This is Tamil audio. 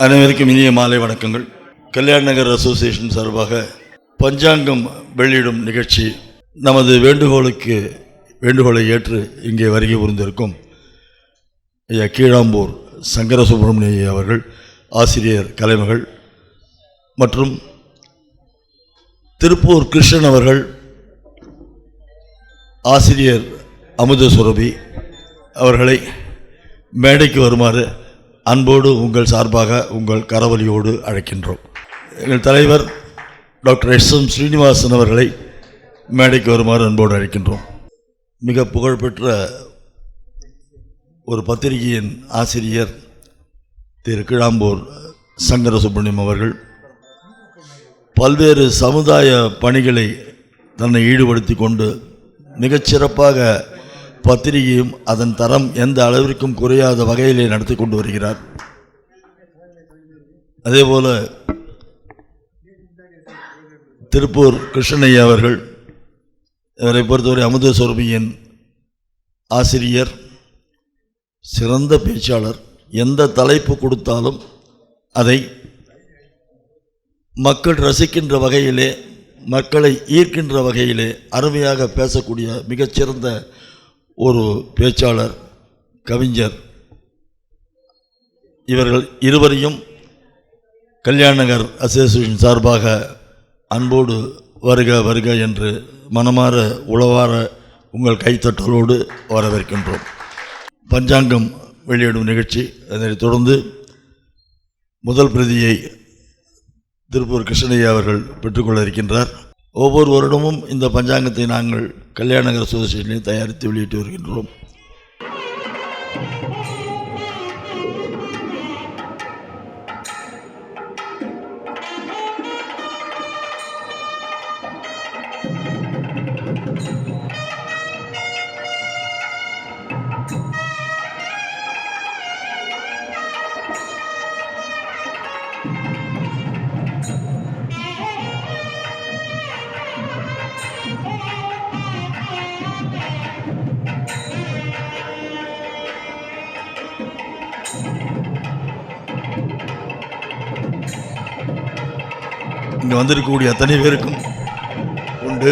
அனைவருக்கும் இனிய மாலை வணக்கங்கள். கல்யாண நகர் அசோசியேஷன் சார்பாக பஞ்சாங்கம் வெளியிடும் நிகழ்ச்சி நமது வேண்டுகோளை ஏற்று இங்கே வருகை புரிந்திருக்கும் ஐயா கீழாம்பூர் சங்கர சுப்பிரமணிய அவர்கள், ஆசிரியர் கலைமகள், மற்றும் திருப்பூர் கிருஷ்ணன் அவர்கள், ஆசிரியர் அமுத சுரபி அவர்களை மேடைக்கு வருமாறு அன்போடு உங்கள் சார்பாக உங்கள் கரவொலியோடு அழைக்கின்றோம். எங்கள் தலைவர் டாக்டர் எஸ்.எம். ஸ்ரீனிவாசன் அவர்களை மேடைக்கு வருமாறு அன்போடு அழைக்கின்றோம். மிக புகழ்பெற்ற ஒரு பத்திரிகையின் ஆசிரியர் திரு கீழாம்பூர் சங்கர சுப்பிரமணியம் அவர்கள் பல்வேறு சமுதாய பணிகளை தன்னை ஈடுபடுத்தி கொண்டு மிகச்சிறப்பாக பத்திரிகையும் அதன் தரம் எந்த அளவிற்கும் குறையாத வகையிலே நடத்தி கொண்டு வருகிறார். அதேபோல திருப்பூர் கிருஷ்ணய்யா அவர்கள், இவரை பொறுத்தவரை அமுத சுரபியின் ஆசிரியர், சிறந்த பேச்சாளர். எந்த தலைப்பு கொடுத்தாலும் அதை மக்கள் ரசிக்கின்ற வகையிலே, மக்களை ஈர்க்கின்ற வகையிலே அருமையாக பேசக்கூடிய மிகச்சிறந்த ஒரு பேச்சாளர், கவிஞர். இவர்கள் இருவரையும் கல்யாண நகர் அசோசியேஷன் சார்பாக அன்போடு வருக வருக என்று மனமாற உளவார உங்கள் கைத்தட்டலோடு வரவேற்கின்றோம். பஞ்சாங்கம் வெளியிடும் நிகழ்ச்சி, அதனைத் தொடர்ந்து முதல் பிரதியை திருப்பூர் கிருஷ்ணய்யா அவர்கள் பெற்றுக்கொள்ள இருக்கின்றார். ஒவ்வொரு வருடமும் இந்த பஞ்சாங்கத்தை நாங்கள் கல்யாண நகர் அசோசியேஷனில் தயாரித்து வெளியிட்டு வருகின்றோம். இங்கே வந்திருக்கக்கூடிய அத்தனை பேருக்கும் உண்டு